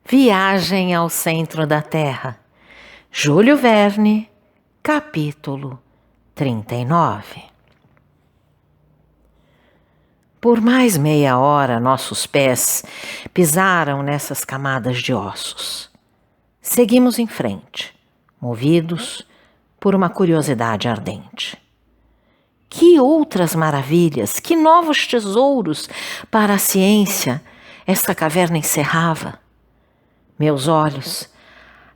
Viagem ao Centro da Terra, Júlio Verne, capítulo 39. Por mais meia hora, nossos pés pisaram nessas camadas de ossos. Seguimos em frente, movidos por uma curiosidade ardente. Que outras maravilhas, que novos tesouros para a ciência esta caverna encerrava! Meus olhos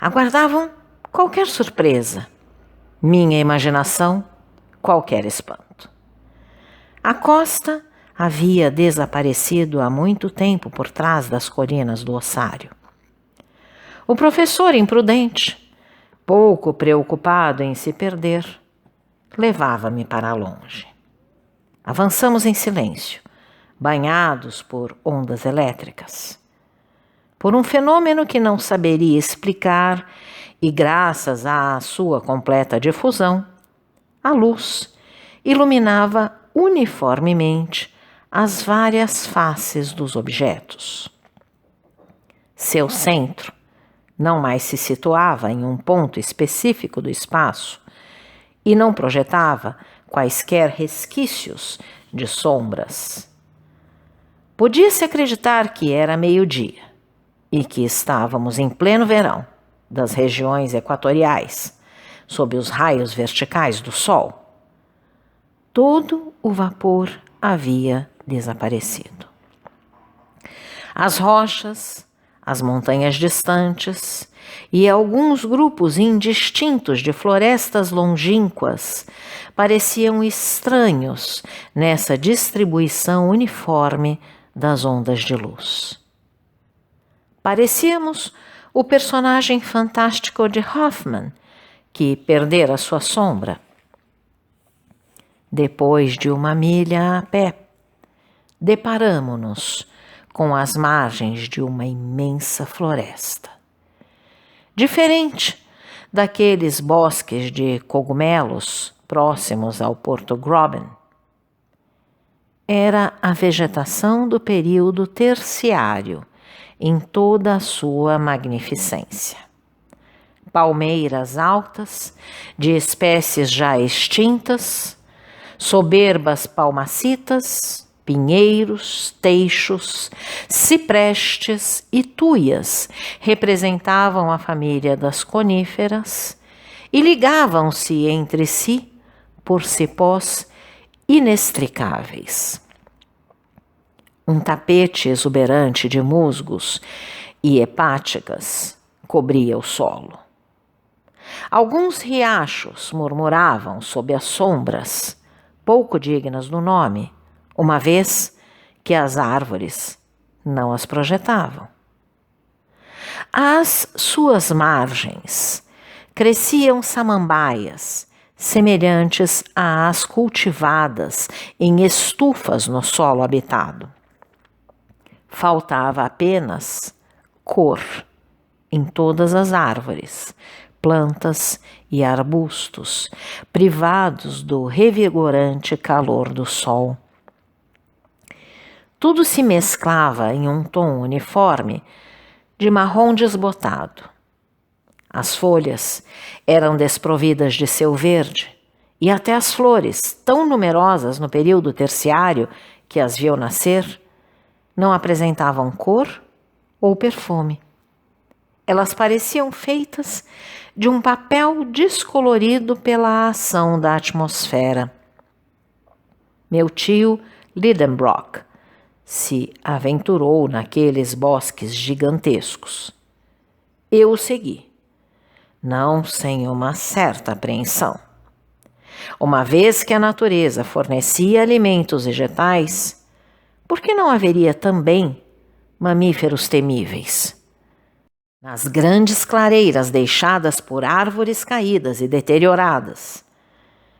aguardavam qualquer surpresa, minha imaginação qualquer espanto. A costa havia desaparecido há muito tempo por trás das colinas do ossário. O professor imprudente, pouco preocupado em se perder, levava-me para longe. Avançamos em silêncio, banhados por ondas elétricas. Por um fenômeno que não saberia explicar e graças à sua completa difusão, a luz iluminava uniformemente as várias faces dos objetos. Seu centro não mais se situava em um ponto específico do espaço e não projetava quaisquer resquícios de sombras. Podia-se acreditar que era meio-dia e que estávamos em pleno verão das regiões equatoriais, sob os raios verticais do sol. Todo o vapor havia desaparecido. As rochas, as montanhas distantes e alguns grupos indistintos de florestas longínquas pareciam estranhos nessa distribuição uniforme das ondas de luz. Parecíamos o personagem fantástico de Hoffmann, que perdera sua sombra. Depois de uma milha a pé, deparamo-nos com as margens de uma imensa floresta. Diferente daqueles bosques de cogumelos próximos ao Porto Groben, era a vegetação do período terciário em toda a sua magnificência. Palmeiras altas, de espécies já extintas, soberbas palmacitas, pinheiros, teixos, ciprestes e tuias representavam a família das coníferas e ligavam-se entre si por cipós inextricáveis. Um tapete exuberante de musgos e hepáticas cobria o solo. Alguns riachos murmuravam sob as sombras, pouco dignas do nome, uma vez que as árvores não as projetavam. Às suas margens cresciam samambaias, semelhantes às cultivadas em estufas no solo habitado. Faltava apenas cor em todas as árvores, plantas e arbustos, privados do revigorante calor do sol. Tudo se mesclava em um tom uniforme de marrom desbotado. As folhas eram desprovidas de seu verde e até as flores, tão numerosas no período terciário que as viu nascer, não apresentavam cor ou perfume. Elas pareciam feitas de um papel descolorido pela ação da atmosfera. Meu tio Lidenbrock se aventurou naqueles bosques gigantescos. Eu o segui, não sem uma certa apreensão. Uma vez que a natureza fornecia alimentos vegetais, por que não haveria também mamíferos temíveis? Nas grandes clareiras deixadas por árvores caídas e deterioradas,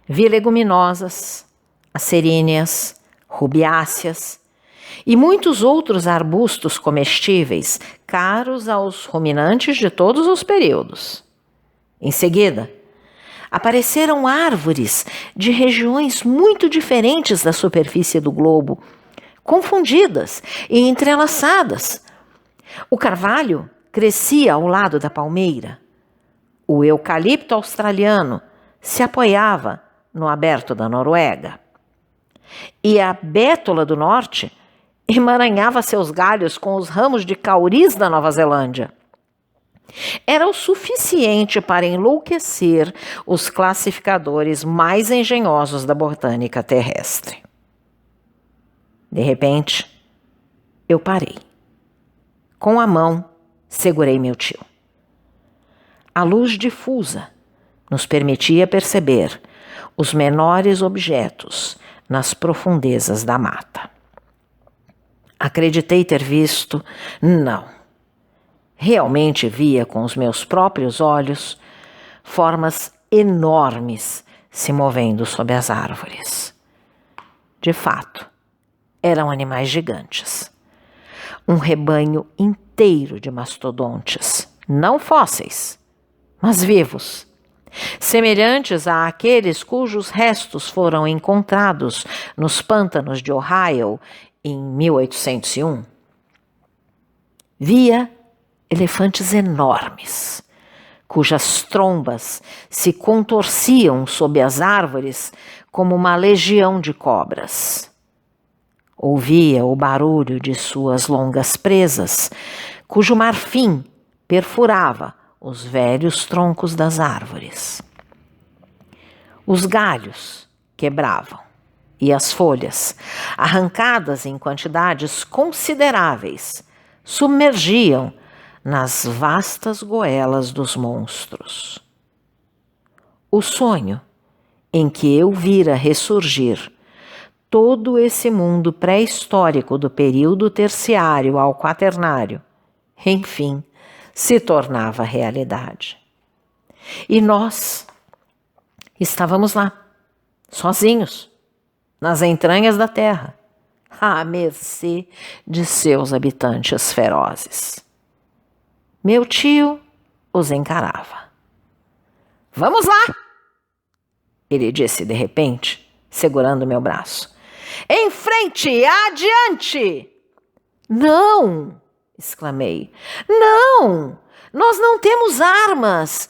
vi leguminosas, aceríneas, rubiáceas e muitos outros arbustos comestíveis, caros aos ruminantes de todos os períodos. Em seguida, apareceram árvores de regiões muito diferentes da superfície do globo, confundidas e entrelaçadas. O carvalho crescia ao lado da palmeira. O eucalipto australiano se apoiava no aberto da Noruega. E a bétula do norte emaranhava seus galhos com os ramos de cauris da Nova Zelândia. Era o suficiente para enlouquecer os classificadores mais engenhosos da botânica terrestre. De repente, eu parei. Com a mão, segurei meu tio. A luz difusa nos permitia perceber os menores objetos nas profundezas da mata. Acreditei ter visto, não. Realmente via com os meus próprios olhos formas enormes se movendo sob as árvores. De fato, eram animais gigantes. Um rebanho inteiro de mastodontes, não fósseis, mas vivos, semelhantes àqueles cujos restos foram encontrados nos pântanos de Ohio em 1801. Via elefantes enormes, cujas trombas se contorciam sob as árvores como uma legião de cobras. Ouvia o barulho de suas longas presas, cujo marfim perfurava os velhos troncos das árvores. Os galhos quebravam e as folhas, arrancadas em quantidades consideráveis, submergiam nas vastas goelas dos monstros. O sonho em que eu vira ressurgir todo esse mundo pré-histórico do período terciário ao quaternário, enfim, se tornava realidade. E nós estávamos lá, sozinhos, nas entranhas da terra, à mercê de seus habitantes ferozes. Meu tio os encarava. "Vamos lá!" ele disse de repente, segurando meu braço. "Em frente, adiante!" "Não!" exclamei. "Não! Nós não temos armas!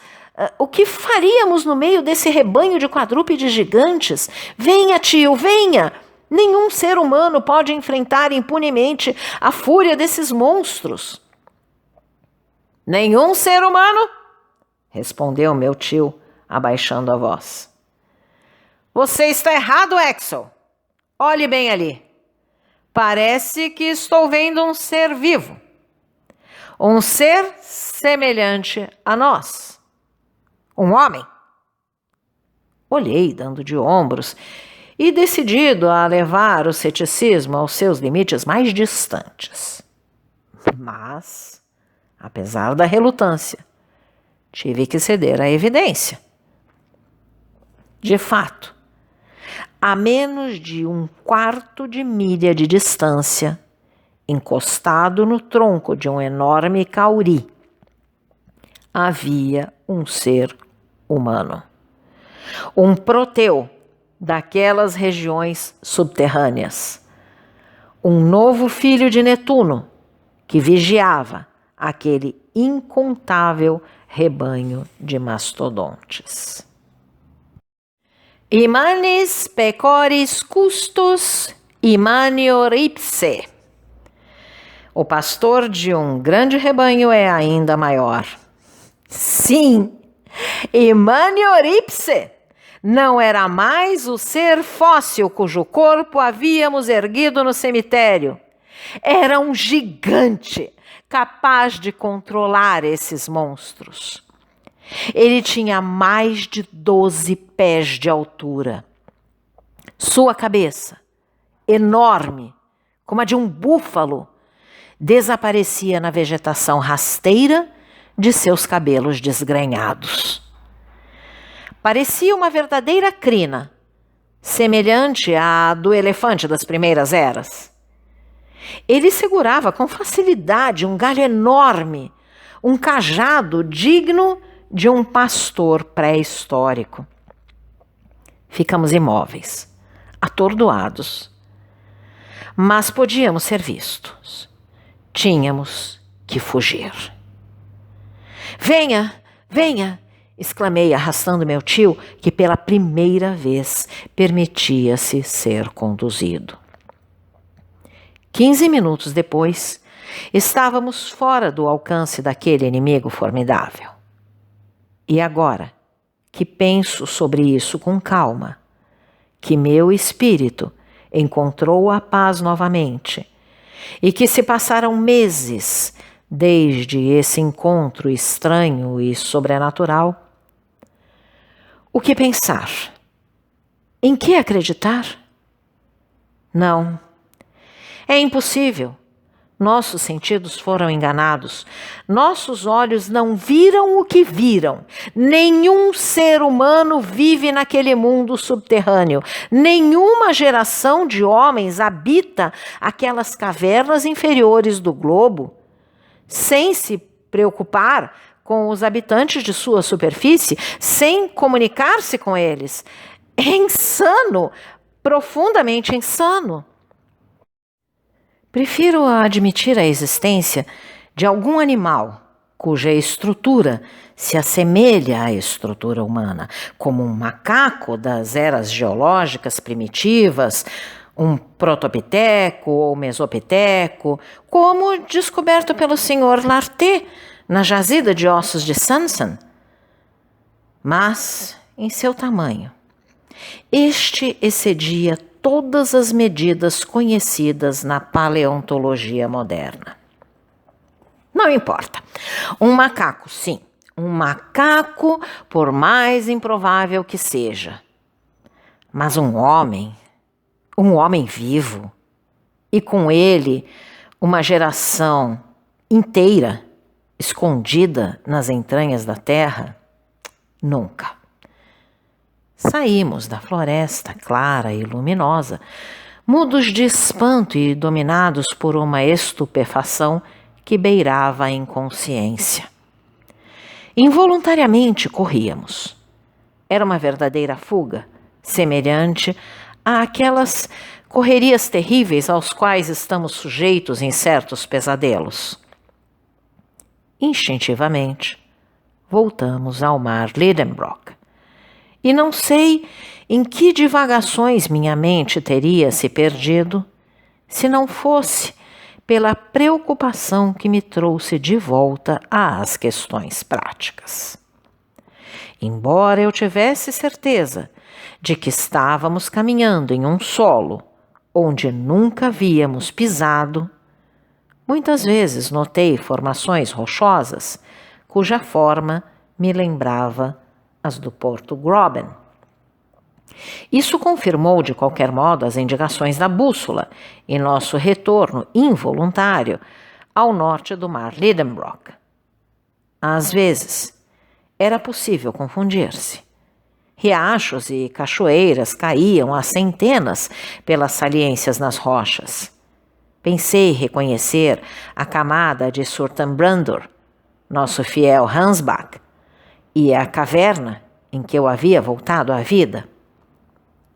O que faríamos no meio desse rebanho de quadrúpedes gigantes? Venha, tio, venha! Nenhum ser humano pode enfrentar impunemente a fúria desses monstros." "Nenhum ser humano?" respondeu meu tio, abaixando a voz. "Você está errado, Axel. Olhe bem ali. Parece que estou vendo um ser vivo. Um ser semelhante a nós. Um homem." Olhei, dando de ombros, e decidido a levar o ceticismo aos seus limites mais distantes. Mas, apesar da relutância, tive que ceder à evidência. De fato, a menos de 1/4 de milha de distância, encostado no tronco de um enorme cauri, havia um ser humano. Um proteu daquelas regiões subterrâneas. Um novo filho de Netuno que vigiava aquele incontável rebanho de mastodontes. Imanis pecoris custos imanior ipse. O pastor de um grande rebanho é ainda maior. Sim, imanior ipse não era mais o ser fóssil cujo corpo havíamos erguido no cemitério. Era um gigante capaz de controlar esses monstros. Ele tinha mais de 12 pés de altura. Sua cabeça, enorme, como a de um búfalo, desaparecia na vegetação rasteira de seus cabelos desgrenhados. Parecia uma verdadeira crina, semelhante à do elefante das primeiras eras. Ele segurava com facilidade um galho enorme, um cajado digno de um pastor pré-histórico. Ficamos imóveis, atordoados. Mas podíamos ser vistos. Tínhamos que fugir. Venha, venha! Exclamei, arrastando meu tio, que pela primeira vez permitia-se ser conduzido. 15 minutos depois, estávamos fora do alcance daquele inimigo formidável. E agora que penso sobre isso com calma, que meu espírito encontrou a paz novamente e que se passaram meses desde esse encontro estranho e sobrenatural, o que pensar? Em que acreditar? Não, é impossível. Nossos sentidos foram enganados. Nossos olhos não viram o que viram. Nenhum ser humano vive naquele mundo subterrâneo. Nenhuma geração de homens habita aquelas cavernas inferiores do globo, sem se preocupar com os habitantes de sua superfície, sem comunicar-se com eles. É insano, profundamente insano. Prefiro admitir a existência de algum animal cuja estrutura se assemelha à estrutura humana, como um macaco das eras geológicas primitivas, um protopiteco ou mesopiteco, como descoberto pelo Sr. Lartet na jazida de ossos de Sanson. Mas, em seu tamanho, este excedia todas as medidas conhecidas na paleontologia moderna. Não importa. Um macaco, sim. Um macaco, por mais improvável que seja. Mas um homem vivo, e com ele uma geração inteira escondida nas entranhas da terra, nunca. Saímos da floresta clara e luminosa, mudos de espanto e dominados por uma estupefação que beirava a inconsciência. Involuntariamente corríamos. Era uma verdadeira fuga, semelhante àquelas correrias terríveis aos quais estamos sujeitos em certos pesadelos. Instintivamente, voltamos ao mar Lidenbrock. E não sei em que divagações minha mente teria se perdido, se não fosse pela preocupação que me trouxe de volta às questões práticas. Embora eu tivesse certeza de que estávamos caminhando em um solo onde nunca havíamos pisado, muitas vezes notei formações rochosas cuja forma me lembrava as do Porto Groben. Isso confirmou de qualquer modo as indicações da bússola e nosso retorno involuntário ao norte do mar Lidenbrock. Às vezes, era possível confundir-se. Riachos e cachoeiras caíam a centenas pelas saliências nas rochas. Pensei reconhecer a camada de Surtambrandur, nosso fiel Hansbach, e a caverna em que eu havia voltado à vida.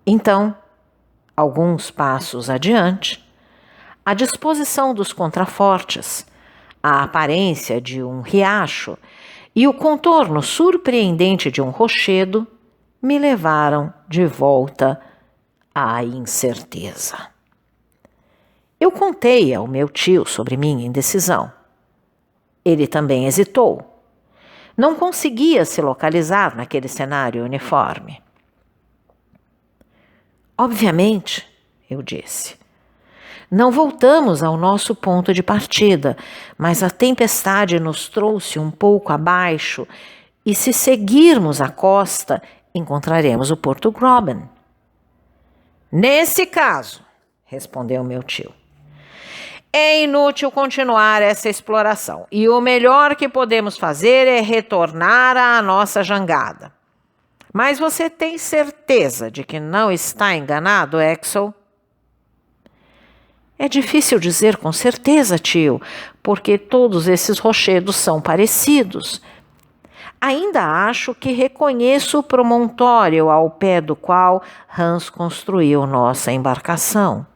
Então, alguns passos adiante, a disposição dos contrafortes, a aparência de um riacho e o contorno surpreendente de um rochedo me levaram de volta à incerteza. Eu contei ao meu tio sobre minha indecisão. Ele também hesitou. Não conseguia se localizar naquele cenário uniforme. Obviamente, eu disse, não voltamos ao nosso ponto de partida, mas a tempestade nos trouxe um pouco abaixo e se seguirmos a costa, encontraremos o Porto Groben. Nesse caso, respondeu meu tio, é inútil continuar essa exploração e o melhor que podemos fazer é retornar à nossa jangada. Mas você tem certeza de que não está enganado, Axel? É difícil dizer com certeza, tio, porque todos esses rochedos são parecidos. Ainda acho que reconheço o promontório ao pé do qual Hans construiu nossa embarcação.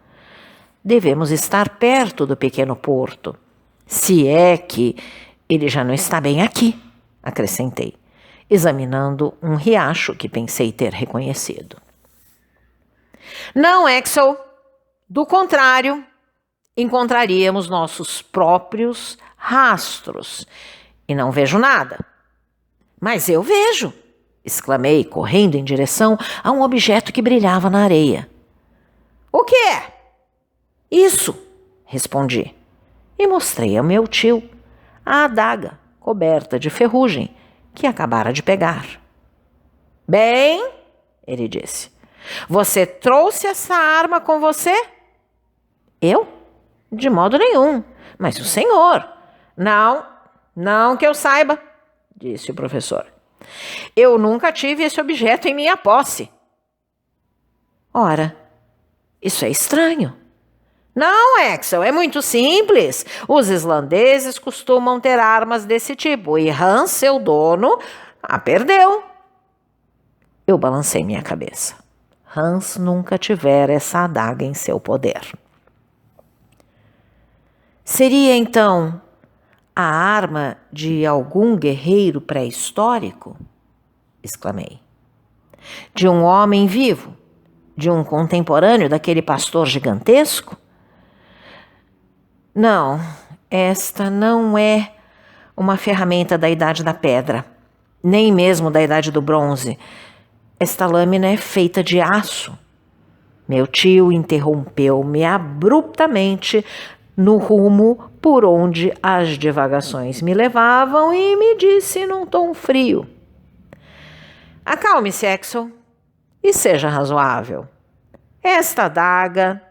Devemos estar perto do pequeno porto, se é que ele já não está bem aqui, acrescentei, examinando um riacho que pensei ter reconhecido. Não, Axel. Do contrário, encontraríamos nossos próprios rastros. E não vejo nada. Mas eu vejo, exclamei, correndo em direção a um objeto que brilhava na areia. O que é? Isso, respondi, e mostrei ao meu tio a adaga coberta de ferrugem que acabara de pegar. Bem, ele disse, você trouxe essa arma com você? Eu? De modo nenhum, mas o senhor. Não que eu saiba, disse o professor. Eu nunca tive esse objeto em minha posse. Ora, isso é estranho. Não, Axel, é muito simples. Os islandeses costumam ter armas desse tipo e Hans, seu dono, a perdeu. Eu balancei minha cabeça. Hans nunca tivera essa adaga em seu poder. Seria, então, a arma de algum guerreiro pré-histórico? Exclamei. De um homem vivo? De um contemporâneo daquele pastor gigantesco? Não, esta não é uma ferramenta da Idade da Pedra, nem mesmo da Idade do Bronze. Esta lâmina é feita de aço. Meu tio interrompeu-me abruptamente no rumo por onde as divagações me levavam e me disse num tom frio: acalme-se, Axel, e seja razoável. Esta adaga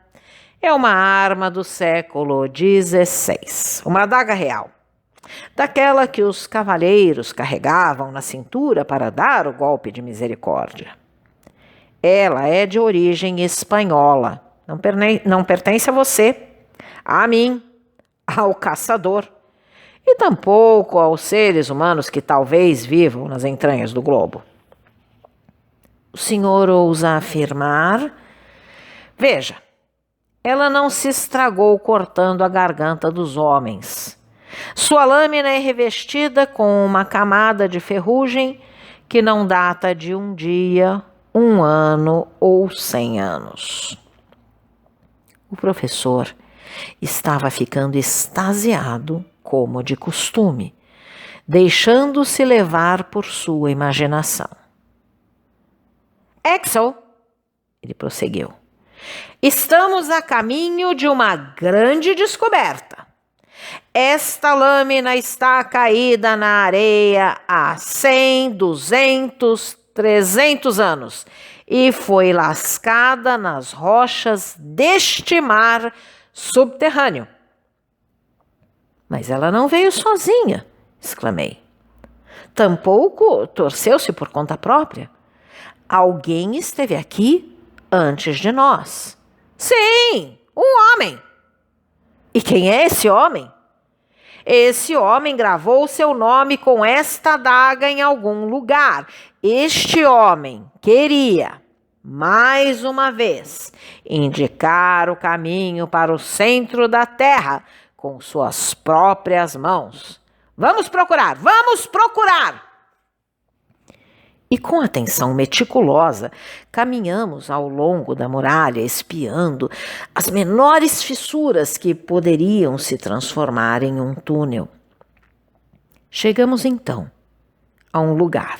é uma arma do século XVI, uma adaga real, daquela que os cavalheiros carregavam na cintura para dar o golpe de misericórdia. Ela é de origem espanhola, não pertence a você, a mim, ao caçador, e tampouco aos seres humanos que talvez vivam nas entranhas do globo. O senhor ousa afirmar? Veja, ela não se estragou cortando a garganta dos homens. Sua lâmina é revestida com uma camada de ferrugem que não data de um dia, 1 ano ou 100 anos. O professor estava ficando extasiado, como de costume, deixando-se levar por sua imaginação. Axel, ele prosseguiu, estamos a caminho de uma grande descoberta. Esta lâmina está caída na areia há 100, 200, 300 anos e foi lascada nas rochas deste mar subterrâneo. Mas ela não veio sozinha, exclamei. Tampouco torceu-se por conta própria. Alguém esteve aqui antes de nós. Sim, um homem. E quem é esse homem? Esse homem gravou seu nome com esta adaga em algum lugar. Este homem queria, mais uma vez, indicar o caminho para o centro da terra com suas próprias mãos. Vamos procurar, vamos procurar! E com atenção meticulosa, caminhamos ao longo da muralha, espiando as menores fissuras que poderiam se transformar em um túnel. Chegamos então a um lugar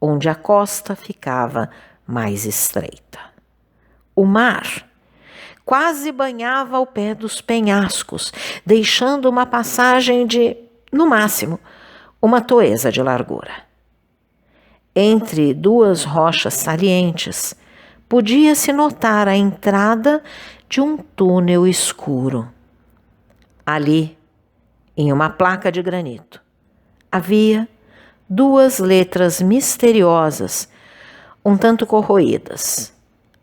onde a costa ficava mais estreita. O mar quase banhava o pé dos penhascos, deixando uma passagem de, no máximo, uma toesa de largura. Entre duas rochas salientes, podia-se notar a entrada de um túnel escuro. Ali, em uma placa de granito, havia 2 letras misteriosas, um tanto corroídas,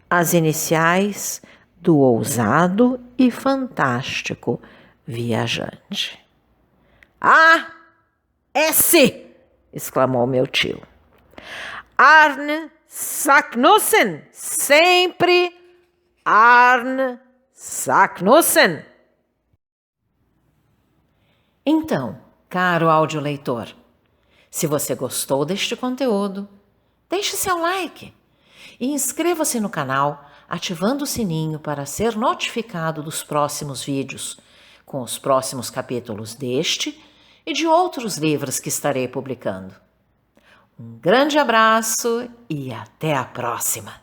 as iniciais do ousado e fantástico viajante. Ah, S! Exclamou meu tio. Arne Saknussemm, sempre Arne Saknussemm. Então, caro audioleitor, Se você gostou deste conteúdo, deixe seu like e inscreva-se no canal ativando o sininho para ser notificado dos próximos vídeos, com os próximos capítulos deste e de outros livros que estarei publicando. Um grande abraço e até a próxima!